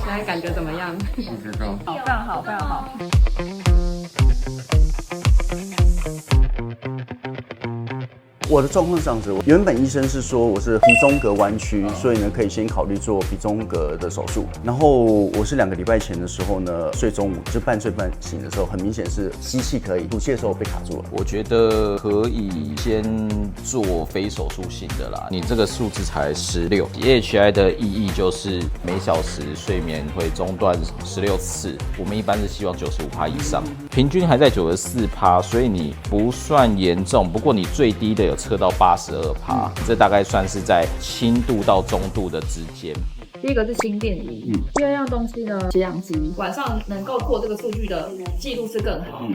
现在感觉怎么样？我觉得好，非常好，非常好。我的状况是这样子，原本医生是说我是鼻中隔弯曲，所以呢可以先考虑做鼻中隔的手术。然后我是2个礼拜前的时候呢，睡中午就半睡半醒的时候，很明显是吸气可以，吐气的时候被卡住了。我觉得可以先做非手术型的啦。你这个数字才16，AHI 的意义就是每小时睡眠会中断16次，我们一般是希望95%以上，平均还在94%，所以你不算严重。不过你最低的有测到82%，这大概算是在轻度到中度的之间。第一个是心电仪，第二样东西呢，血氧机，晚上能够破这个数据的记录是更好。